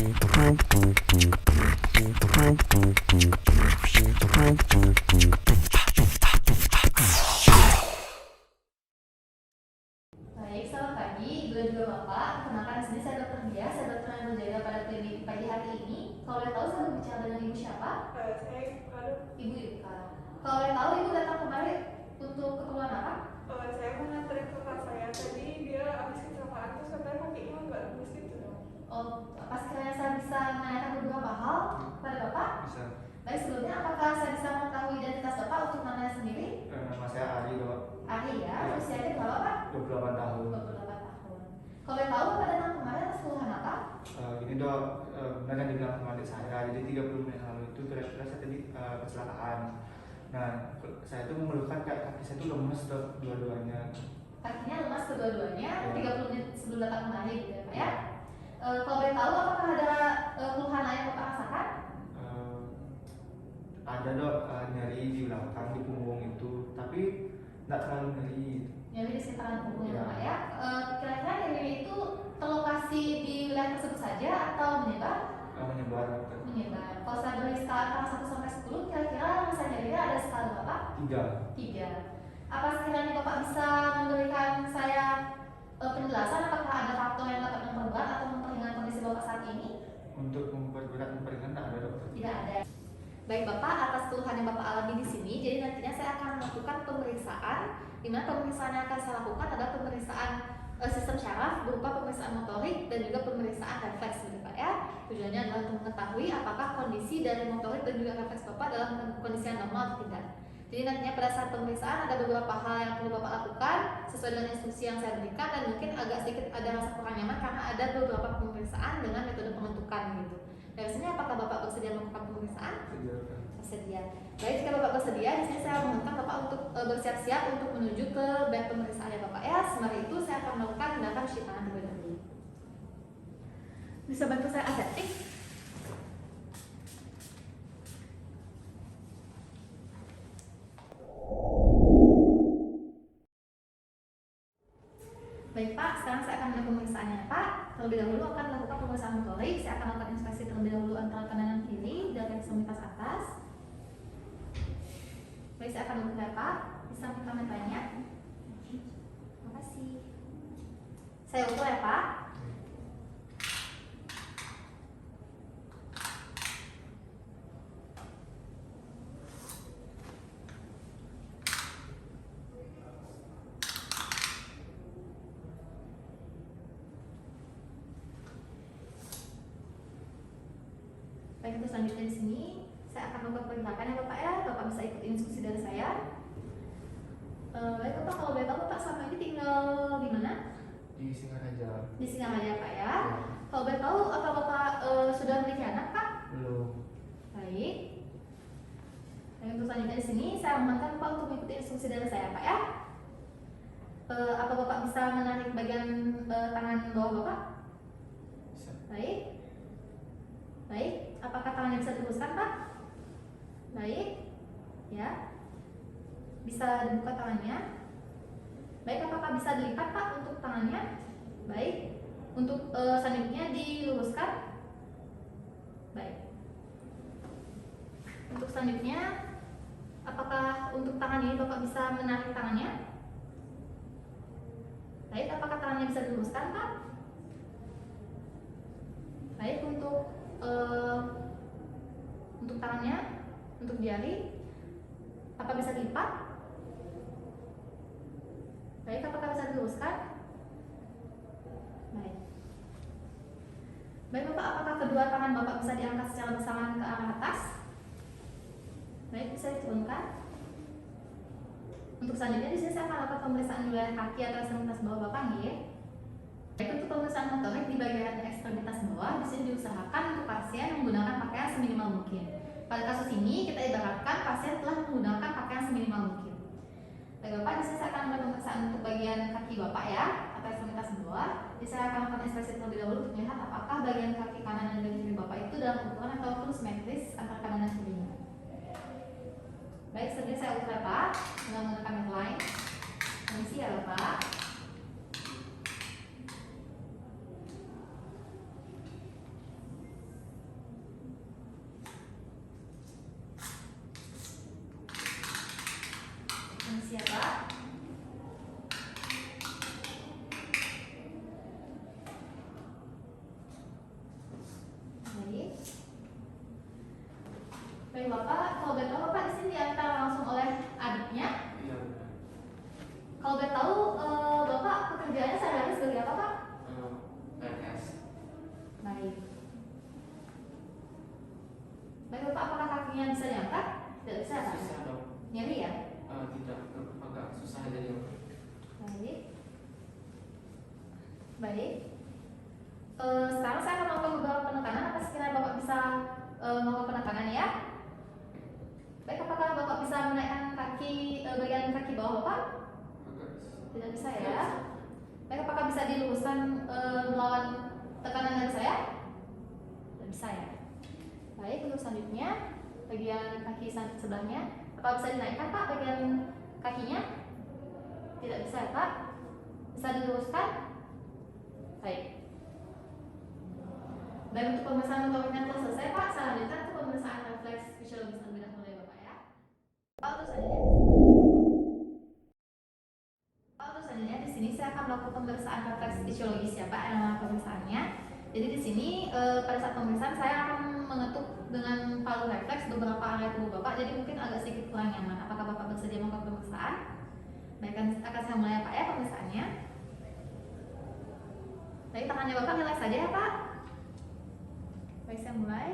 Baik, selamat pagi, Ibu dan juga Bapak. Perkenalkan, di sini saya Dr. Dia, saya dokter yang berjaga pada klinik pagi hari ini. Kalau boleh tahu saya berbicara dengan Ibu siapa? Saya Ibu Yuka. Kalau boleh tahu Ibu datang kemari untuk keperluan apa? saya mau nganterin kakak saya. Tadi dia habis kecelakaan terus katanya kakinya nggak lurus gitu dong. Oh, apa sekiranya saya bisa menanyakan beberapa hal kepada Bapak? Bisa. Baik, sebelumnya apakah saya bisa mengetahui identitas Bapak untuk namanya sendiri? Nama saya Ari, Dok. Ari ya, Ya. usianya berapa Pak? 28 tahun. 28 tahun. Kalau boleh tahu Bapak datang kemarin atas keluhan apa? Gini Dok, benar yang dibilang sama adik saya. Jadi 30 menit lalu itu kira-kira saya tadi kecelakaan. Nah, saya tuh mengeluhkan kaki saya tuh lemes Dok, dua-duanya. Kakinya lemas kedua-duanya, Ya. 30 menit sebelum datang kemari gitu ya Pak ya? Kalau boleh tahu apakah ada keluhan lain yang Bapak rasakan? Ada Dok, nyeri di belakang, di punggung itu. Tapi nggak terlalu nyeri. Nyeri di sekitaran punggung Ya. Pak ya? Kira-kira nyeri itu terlokasi di wilayah tersebut saja atau menyebar? Menyebar Dok. Menyebar. Kalau saya beri skala 1 sampai 10, kira-kira rasa nyerinya ada skala berapa? 3. 3. Apa sekiranya Bapak bisa memberikan saya penjelasan apakah ada faktor yang dapat memperberat atau memperingan kondisi Bapak saat ini? Untuk memperberat memperingan nggak ada Dokter. Tidak ada. Baik Bapak, atas keluhan yang Bapak alami di sini, jadi nantinya saya akan melakukan pemeriksaan, di mana pemeriksaan yang akan saya lakukan adalah pemeriksaan sistem syaraf berupa pemeriksaan motorik dan juga pemeriksaan refleks gitu Pak ya. Tujuannya adalah untuk mengetahui apakah kondisi dari motorik dan juga refleks Bapak dalam kondisi yang normal atau tidak. Jadi nantinya pada saat pemeriksaan ada beberapa hal yang perlu Bapak lakukan sesuai dengan instruksi yang saya berikan, dan mungkin agak sedikit ada rasa kurang nyaman karena ada beberapa pemeriksaan dengan metode penentukan gitu. Dari sini apakah Bapak bersedia melakukan pemeriksaan? Bersedia. Baik, jika Bapak bersedia, di sini saya meminta Bapak untuk bersiap-siap untuk menuju ke bed pemeriksaan ya Bapak ya. Sembari itu saya akan melakukan tindakan cuci tangan terlebih dahulu. Bisa bantu saya adaptif? Baik Pak, sekarang saya akan melakukan pemeriksaannya Pak. Terlebih dahulu akan melakukan pemeriksaan motorik. Saya akan melakukan inspeksi terlebih dahulu antara kanan dan kiri dari ekstremitas atas. Baik, saya akan memulai Pak. Bisa minta metanya. Terima kasih. Saya ukur ya Pak. Baik, untuk selanjutnya di sini saya akan melakukan perintahkan ya Bapak ya. Bapak bisa ikuti instruksi dari saya. Baik Bapak, kalau boleh tahu Bapak selama ini tinggal di mana? Di Singaraja. Di Singaraja Pak ya. Ya. Kalau boleh tahu apa Bapak sudah memiliki anak Pak? Belum. Baik. Baik, untuk selanjutnya di sini saya meminta Bapak untuk mengikuti instruksi dari saya Pak ya. Apa Bapak bisa menarik bagian tangan bawah Bapak? Bisa. Baik. Baik, apakah tangannya bisa diluruskan Pak? Baik. Ya. Bisa dibuka tangannya. Baik, apakah bisa dilipat Pak untuk tangannya? Baik. Untuk selanjutnya diluruskan. Baik. Untuk selanjutnya, apakah untuk tangan ini Bapak bisa menarik tangannya? Baik, apakah tangannya bisa diluruskan Pak? Baik, untuk tangannya, untuk jari, apa bisa dilipat? Baik, apakah bisa diluruskan? Baik. Baik Bapak, apakah kedua tangan Bapak bisa diangkat secara bersamaan ke arah atas? Baik, bisa diturunkan. Untuk selanjutnya di sini saya akan lakukan pemeriksaan wilayah kaki atau ekstremitas bawah Bapak nih ya. Baik, untuk pemeriksaan motorik di bagian ekstremitas bawah di sini diusahakan untuk pasien menggunakan pakaian seminimal mungkin. Pada kasus ini kita ibaratkan pasien telah menggunakan pakaian seminimal mungkin. Baik Bapak, di sini saya akan melakukan pemeriksaan untuk bagian kaki Bapak ya, atau ekstremitas bawah. Jadi saya akan melakukan inspeksi terlebih dahulu untuk melihat apakah bagian kaki kanan dan bagian kiri Bapak itu dalam ukuran ataupun simetris antara kanan dan kirinya. Baik, selanjutnya saya ukur ya Pak dengan menggunakan midline. Permisi ya Bapak. Kalau boleh tahu, Bapak pekerjaannya sehari-hari sebagai apa, Pak? PNS. Baik. Baik, Bapak, apakah kakinya bisa diangkat? Tidak bisa, Pak? Susah dong. Nyeri ya? Tidak, agak susah jadi. Baik. Baik. Sekarang saya akan melakukan beberapa penekanan. Apa sekiranya Bapak bisa melakukan penekanan ya? Baik, apakah Bapak bisa menaikkan kaki bagian kaki bawah Bapak? Tidak bisa ya. Baik, apakah bisa diluruskan melawan tekanan dari saya? Tidak bisa ya. Baik, untuk selanjutnya bagian kaki sebelahnya, apa bisa dinaikkan Pak bagian kakinya? Tidak bisa ya Pak. Bisa diluruskan? Baik. Baik, untuk pemeriksaan motoriknya telah selesai Pak. Saya lanjutkan ke pemeriksaan refleks fisiologis terlebih dahulu ya Bapak ya. Pak, untuk selanjutnya di sini saya akan melakukan pemeriksaan refleks fisiologis ya Pak. Pemeriksaannya. Jadi di sini pada saat pemeriksaan saya akan mengetuk dengan palu refleks beberapa area tubuh Bapak. Jadi mungkin agak sedikit kurang nyaman. Apakah Bapak bersedia melakukan pemeriksaan? Baik, akan saya mulai ya Pak ya pemeriksaannya. Baik, tangannya Bapak nilai saja ya Pak. Baik, saya mulai.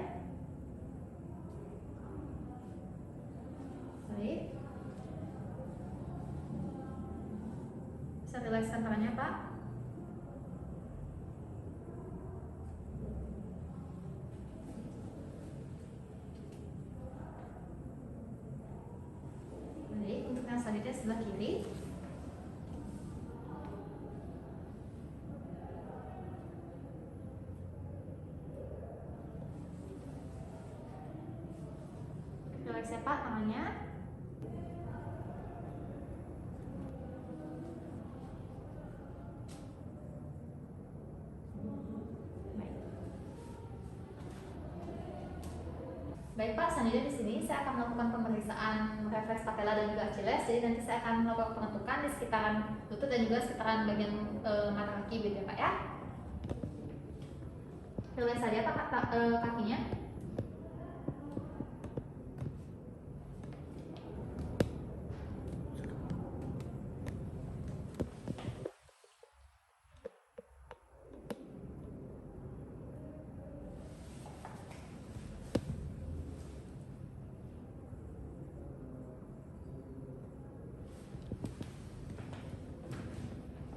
Baik. Bisa rilekskan tangannya Pak. Baik, untuk yang selanjutnya sebelah kiri. Rileks ya Pak tangannya. Baik. Baik Pak, selanjutnya di sini saya akan melakukan pemeriksaan refleks patella dan juga Achilles. Jadi nanti saya akan melakukan pengetukan di sekitaran lutut dan juga sekitaran bagian mata kaki gitu ya Pak ya. Rileks saja Pak kakinya.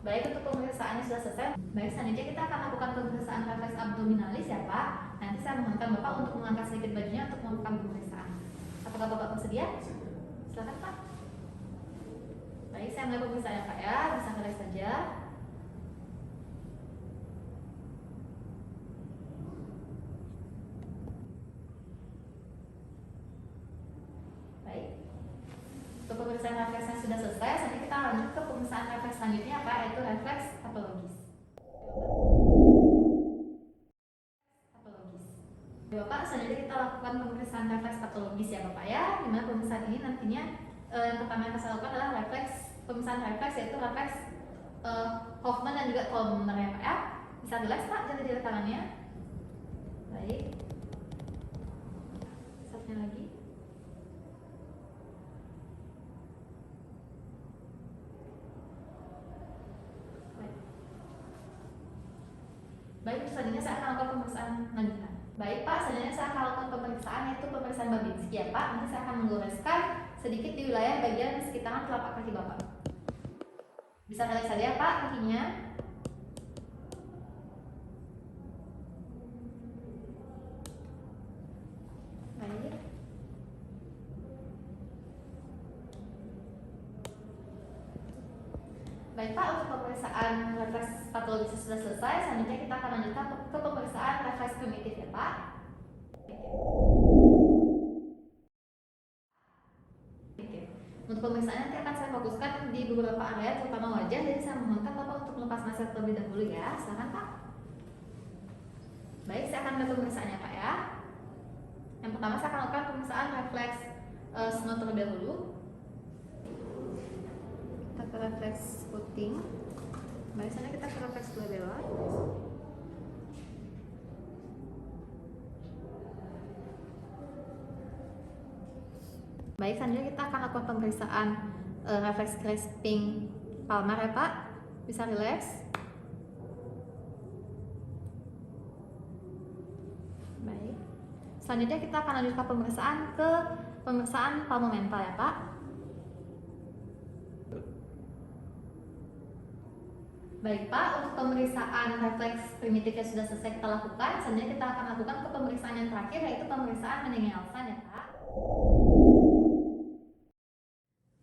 Baik, untuk pemeriksaannya sudah selesai. Baik, selanjutnya kita akan lakukan pemeriksaan refleks abdominalis ya Pak. Nanti saya mohonkan Bapak untuk mengangkat sedikit bajunya untuk melakukan pemeriksaan. Apakah Bapak bersedia? Silakan Pak. Baik, saya mulai pemeriksaan ya Pak ya. Bisa relax saja. Baik. Untuk pemeriksaan refleksnya sudah selesai, selanjutnya kita lanjut ke pemeriksaan refleks selanjutnya Pak, yaitu refleks patologis. Bapak, selanjutnya kita lakukan pemeriksaan refleks patologis ya Bapak ya. Dimana pemeriksaan ini nantinya yang pertama yang saya lakukan adalah pemeriksaan refleks, yaitu refleks Hoffman dan juga Tolmer ya Pak ya. Bisa relax Pak, jangan jadi tangannya. Baik. Satunya lagi. Baik, selanjutnya saya akan lakukan pemeriksaan lanjutan. Baik Pak, selanjutnya saya akan lakukan pemeriksaan, yaitu pemeriksaan Babinski ya Pak. Nanti saya akan menggoreskan sedikit di wilayah bagian sekitaran telapak kaki Bapak. Bisa relax saja ya Pak kakinya. Baik. Baik Pak, untuk pemeriksaan refleks patologis sudah selesai. Selanjutnya kita akan lanjutkan ke pemeriksaan refleks primitif ya Pak. Untuk pemeriksaan nanti akan saya fokuskan di beberapa area, terutama wajah. Jadi saya mohonkan Bapak untuk melepas masker terlebih dahulu ya. Silakan Pak. Baik, saya akan melakukan pemeriksaannya Pak ya. Yang pertama saya akan lakukan pemeriksaan refleks snout terlebih dahulu. Kita ke refleks puting. Biasanya kita ke refleks glabella. Baik, selanjutnya kita akan lakukan pemeriksaan refleks grasping Palmar ya Pak, bisa relax. Baik. Selanjutnya kita akan lanjut ke pemeriksaan palmomental ya Pak. Baik Pak, untuk pemeriksaan refleks primitif yang sudah selesai kita lakukan, selanjutnya kita akan lakukan ke pemeriksaan yang terakhir, yaitu pemeriksaan Meninghelsan ya Pak.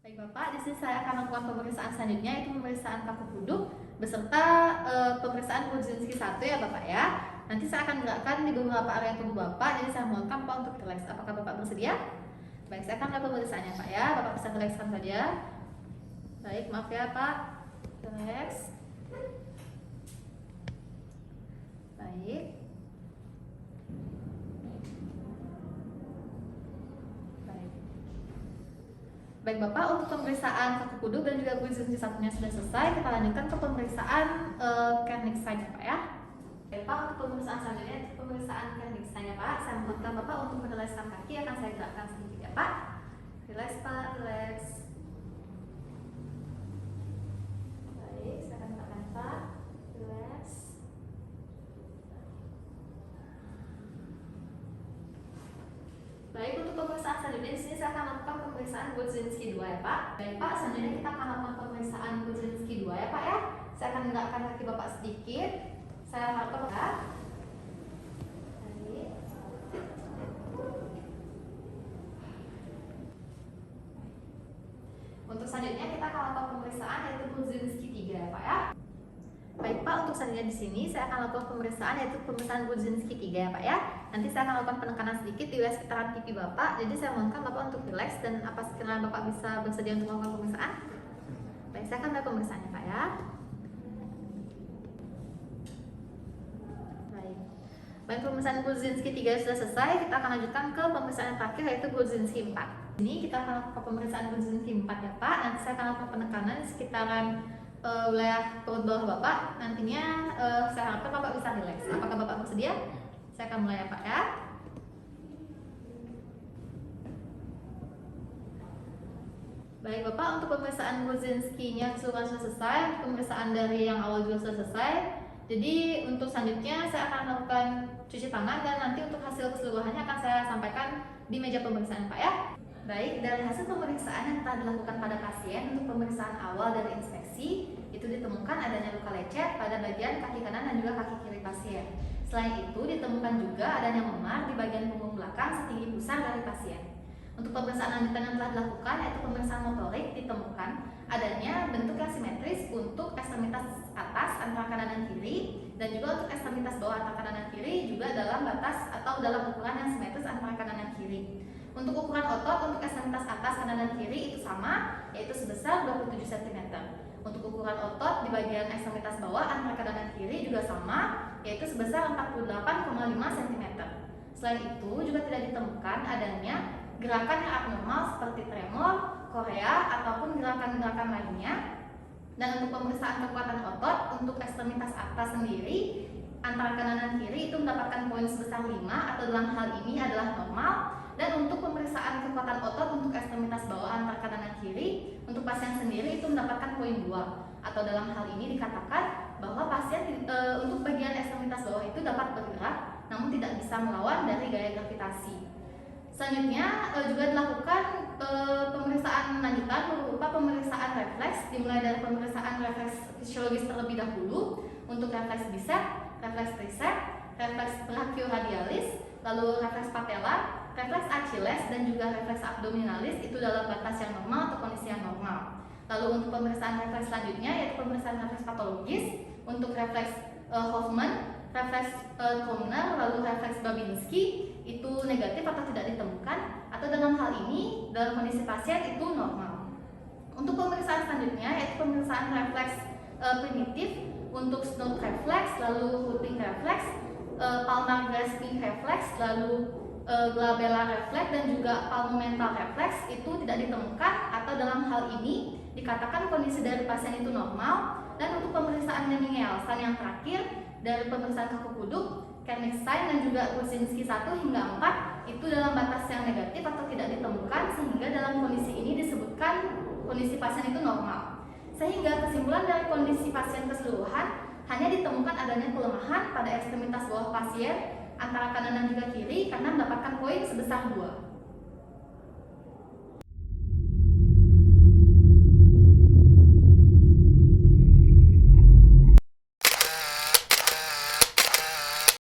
Baik Bapak, di sini saya akan lakukan pemeriksaan selanjutnya, yaitu pemeriksaan kaku duduk beserta pemeriksaan Budzinski 1 ya Bapak ya. Nanti saya akan gerakkan di beberapa area tubuh Bapak, jadi saya mohonkan Bapak untuk relax. Apakah Bapak bersedia? Baik, saya akan melakukan pemeriksaannya Pak ya. Bapak bisa relaxkan saja. Baik, maaf ya Pak. Relax. Baik. Baik Bapak, untuk pemeriksaan kaku kuduk dan juga Budzinski satunya sudah selesai. Kita lanjutkan ke pemeriksaan Kernigstein ya Pak ya. Baik Pak, untuk pemeriksaan selanjutnya pemeriksaan Kernigstein ya Pak. Saya mohonkan Bapak untuk merelakskan kaki, akan saya gerakkan sedikit ya Pak. Relax Pak, relax. Baik, saya akan gerakkan Pak. Relax. Baik, untuk pemeriksaan selanjutnya di sini saya akan lakukan pemeriksaan Budzinski 2 ya Pak. Baik Pak, selanjutnya kita akan lakukan pemeriksaan Budzinski 2 ya Pak ya. Saya akan menggerakkan kaki Bapak sedikit. Saya harapkan Bapak. Baik. Untuk selanjutnya kita akan lakukan pemeriksaan yaitu Budzinski 3 ya Pak ya. Baik Pak, untuk selanjutnya di sini saya akan lakukan pemeriksaan yaitu pemeriksaan Budzinski 3 ya Pak ya. Nanti saya akan lakukan penekanan sedikit di wilayah sekitaran pipi Bapak. Jadi saya mohonkan Bapak untuk relax dan apa sekiranya Bapak bisa bersedia untuk melakukan pemeriksaan. Baik, saya akan melakukan pemeriksaannya Pak ya. Baik. Baik, pemeriksaan Budzinski 3 sudah selesai. Kita akan lanjutkan ke pemeriksaan yang terakhir yaitu Budzinski 4. Ini kita akan lakukan pemeriksaan Budzinski 4 ya Pak. Nanti saya akan lakukan penekanan di sekitaran wilayah perut bawah Bapak. Nantinya saya harapkan Bapak bisa relax. Apakah Bapak bersedia? Saya akan mulai ya Pak ya. Baik Bapak, untuk pemeriksaan Budzinski-nya keseluruhan sudah selesai. Pemeriksaan dari yang awal juga sudah selesai. Jadi untuk selanjutnya saya akan melakukan cuci tangan dan nanti untuk hasil keseluruhannya akan saya sampaikan di meja pemeriksaan Pak ya. Baik, dari hasil pemeriksaan yang telah dilakukan pada pasien untuk pemeriksaan awal dari inspeksi, itu ditemukan adanya luka lecet pada bagian kaki kanan dan juga kaki kiri pasien. Selain itu, ditemukan juga adanya memar di bagian punggung belakang setinggi pusar dari pasien. Untuk pemeriksaan lanjutan yang telah dilakukan, yaitu pemeriksaan motorik, ditemukan adanya bentuk yang simetris untuk ekstremitas atas antara kanan dan kiri, dan juga untuk ekstremitas bawah antara kanan dan kiri juga dalam batas atau dalam ukuran yang simetris antara kanan dan kiri. Untuk ukuran otot untuk ekstremitas atas kanan dan kiri itu sama, yaitu sebesar 27 cm. Untuk ukuran otot di bagian ekstremitas bawah antara kanan dan kiri juga sama, yaitu sebesar 48,5 cm. Selain itu juga tidak ditemukan adanya gerakan yang abnormal seperti tremor, korea, ataupun gerakan-gerakan lainnya. Dan untuk pemeriksaan kekuatan otot untuk ekstremitas atas sendiri antara kanan dan kiri itu mendapatkan poin sebesar 5 atau dalam hal ini adalah normal. Dan untuk pemeriksaan kekuatan otot untuk ekstremitas bawah antara kanan dan kiri untuk pasien sendiri itu mendapatkan poin 2 atau dalam hal ini dikatakan bahwa pasien untuk bagian ekstremitas bawah itu dapat bergerak namun tidak bisa melawan dari gaya gravitasi. Selanjutnya juga dilakukan pemeriksaan lanjutan berupa pemeriksaan refleks, dimulai dari pemeriksaan refleks fisiologis terlebih dahulu untuk refleks bicep, refleks tricep, refleks brachioradialis, lalu refleks patella, refleks Achilles, dan juga refleks abdominalis itu dalam batas yang normal atau kondisi yang normal. Lalu untuk pemeriksaan refleks selanjutnya yaitu pemeriksaan refleks patologis untuk refleks Hoffman, refleks Tromner, lalu refleks Babinski itu negatif atau tidak ditemukan, atau dalam hal ini dalam kondisi pasien itu normal. Untuk pemeriksaan selanjutnya yaitu pemeriksaan refleks primitif untuk Snout refleks, lalu Hutting refleks, palmar grasping refleks, lalu glabellar refleks dan juga palmomental refleks itu tidak ditemukan, atau dalam hal ini dikatakan kondisi dari pasien itu normal. Dan untuk pemeriksaan Meninghelsan yang terakhir dari pemeriksaan kaku kuduk, Kernigstein dan juga Budzinski 1 hingga 4 itu dalam batas yang negatif atau tidak ditemukan, sehingga dalam kondisi ini disebutkan kondisi pasien itu normal. Sehingga kesimpulan dari kondisi pasien keseluruhan hanya ditemukan adanya kelemahan pada ekstremitas bawah pasien antara kanan dan juga kiri karena mendapatkan poin sebesar 2.